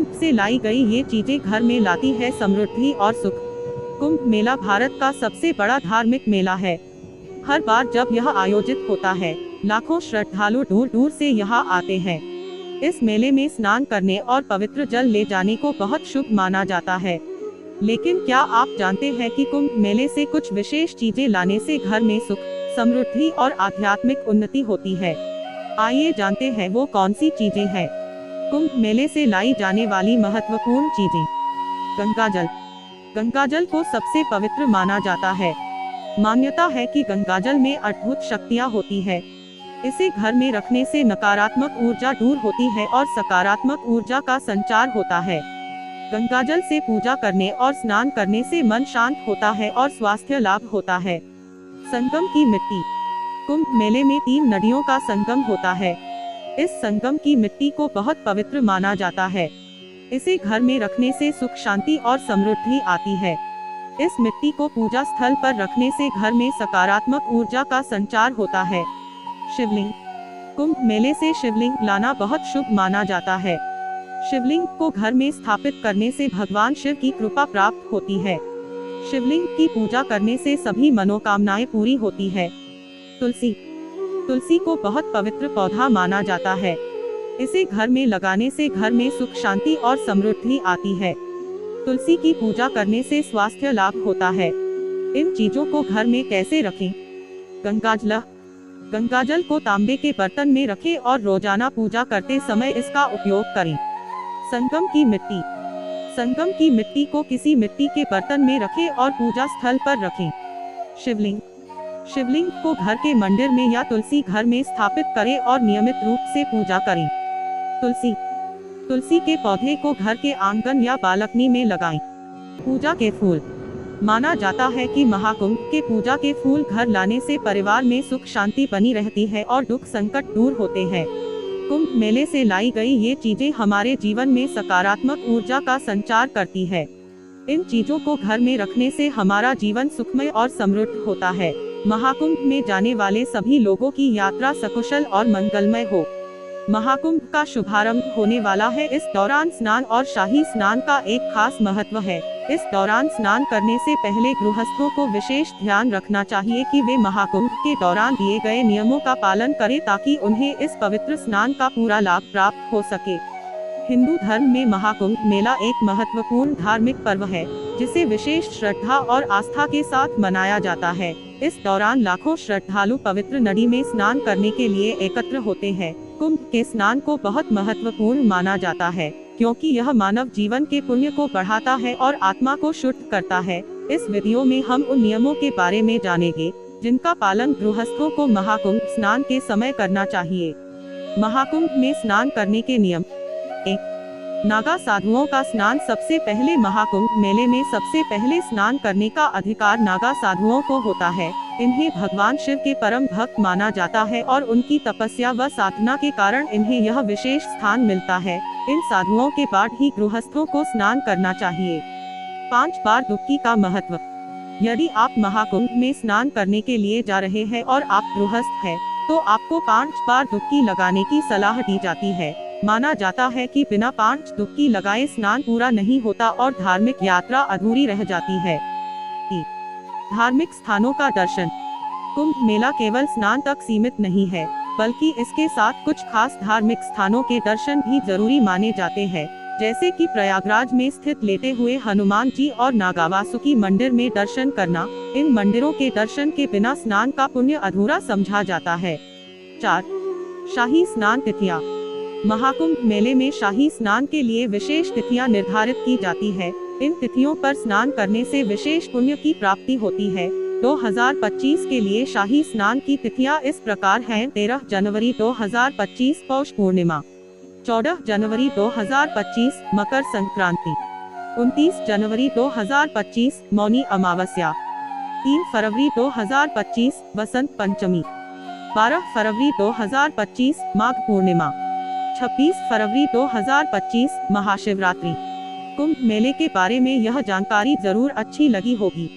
कुंभ से लाई गई ये चीजें घर में लाती है समृद्धि और सुख। कुंभ मेला भारत का सबसे बड़ा धार्मिक मेला है। हर बार जब यह आयोजित होता है, लाखों श्रद्धालु दूर दूर से यहाँ आते हैं। इस मेले में स्नान करने और पवित्र जल ले जाने को बहुत शुभ माना जाता है। लेकिन क्या आप जानते हैं कि कुंभ मेले से कुछ विशेष चीजें लाने से घर में सुख, समृद्धि और आध्यात्मिक उन्नति होती है। आइए जानते हैं वो कौन सी चीजें हैं। कुंभ मेले से लाई जाने वाली महत्वपूर्ण चीजें। गंगाजल। गंगाजल को सबसे पवित्र माना जाता है। मान्यता है कि गंगाजल में अद्भुत शक्तियाँ होती है। इसे घर में रखने से नकारात्मक ऊर्जा दूर होती है और सकारात्मक ऊर्जा का संचार होता है। गंगाजल से पूजा करने और स्नान करने से मन शांत होता है और स्वास्थ्य लाभ होता है। संगम की मिट्टी। कुंभ मेले में 3 नदियों का संगम होता है। इस संगम की मिट्टी को बहुत पवित्र माना जाता है। इसे घर में रखने से सुख, शांति और समृद्धि आती है। इस मिट्टी को पूजा स्थल पर रखने से घर में सकारात्मक ऊर्जा का संचार होता है। शिवलिंग। कुंभ मेले से शिवलिंग लाना बहुत शुभ माना जाता है। शिवलिंग को घर में स्थापित करने से भगवान शिव की कृपा प्राप्त होती है। शिवलिंग की पूजा करने से सभी मनोकामनाएं पूरी होती है। तुलसी। तुलसी को बहुत पवित्र पौधा माना जाता है। इसे घर में लगाने से घर में सुख, शांति और समृद्धि आती है। तुलसी की पूजा करने से स्वास्थ्य लाभ होता है। इन चीजों को घर में कैसे रखें? गंगाजल। गंगाजल को तांबे के बर्तन में रखें और रोजाना पूजा करते समय इसका उपयोग करें। संगम की मिट्टी। संगम की मिट्टी को किसी मिट्टी के बर्तन में रखें और पूजा स्थल पर रखें। शिवलिंग। शिवलिंग को घर के मंदिर में या तुलसी घर में स्थापित करें और नियमित रूप से पूजा करें। तुलसी। तुलसी के पौधे को घर के आंगन या बालकनी में लगाएं। पूजा के फूल। माना जाता है कि महाकुंभ के पूजा के फूल घर लाने से परिवार में सुख, शांति बनी रहती है और दुख संकट दूर होते हैं। कुंभ मेले से लाई गई ये चीजें हमारे जीवन में सकारात्मक ऊर्जा का संचार करती है। इन चीजों को घर में रखने से हमारा जीवन सुखमय और समृद्ध होता है। महाकुंभ में जाने वाले सभी लोगों की यात्रा सकुशल और मंगलमय हो। महाकुंभ का शुभारंभ होने वाला है। इस दौरान स्नान और शाही स्नान का एक खास महत्व है। इस दौरान स्नान करने से पहले गृहस्थों को विशेष ध्यान रखना चाहिए कि वे महाकुंभ के दौरान दिए गए नियमों का पालन करें ताकि उन्हें इस पवित्र स्नान का पूरा लाभ प्राप्त हो सके। हिंदू धर्म में महाकुंभ मेला एक महत्वपूर्ण धार्मिक पर्व है, जिसे विशेष श्रद्धा और आस्था के साथ मनाया जाता है। इस दौरान लाखों श्रद्धालु पवित्र नदी में स्नान करने के लिए एकत्र होते हैं। कुंभ के स्नान को बहुत महत्वपूर्ण माना जाता है, क्योंकि यह मानव जीवन के पुण्य को बढ़ाता है और आत्मा को शुद्ध करता है। इस वीडियो में हम उन नियमों के बारे में जानेंगे, जिनका पालन गृहस्थों को महाकुंभ स्नान के समय करना चाहिए। महाकुंभ में स्नान करने के नियम। 1. नागा साधुओं का स्नान। सबसे पहले महाकुंभ मेले में सबसे पहले स्नान करने का अधिकार नागा साधुओं को होता है। इन्हें भगवान शिव के परम भक्त माना जाता है और उनकी तपस्या व साधना के कारण इन्हें यह विशेष स्थान मिलता है। इन साधुओं के बाद ही गृहस्थों को स्नान करना चाहिए। 5 बार डुबकी का महत्व। यदि आप महाकुंभ में स्नान करने के लिए जा रहे हैं और आप गृहस्थ हैं, तो आपको 5 बार डुबकी लगाने की सलाह दी जाती है। माना जाता है कि बिना 5 डुबकी लगाए स्नान पूरा नहीं होता और धार्मिक यात्रा अधूरी रह जाती है। धार्मिक स्थानों का दर्शन। कुंभ मेला केवल स्नान तक सीमित नहीं है, बल्कि इसके साथ कुछ खास धार्मिक स्थानों के दर्शन भी जरूरी माने जाते हैं, जैसे कि प्रयागराज में स्थित लेटे हुए हनुमान जी और नागावासुकी मंदिर में दर्शन करना। इन मंदिरों के दर्शन के बिना स्नान का पुण्य अधूरा समझा जाता है। 4. शाही स्नान तिथियां। महाकुंभ मेले में शाही स्नान के लिए विशेष तिथियां निर्धारित की जाती है। इन तिथियों पर स्नान करने से विशेष पुण्य की प्राप्ति होती है। 2025 के लिए शाही स्नान की तिथियां इस प्रकार हैं: 13 जनवरी 2025 पौष पूर्णिमा, 14 जनवरी 2025 मकर संक्रांति, 29 जनवरी 2025 मौनी अमावस्या, 3 फरवरी 2025 वसंत पंचमी, 12 फरवरी 2025 माघ पूर्णिमा, 26 फरवरी 2025 महाशिवरात्रि। कुंभ मेले के बारे में यह जानकारी जरूर अच्छी लगी होगी।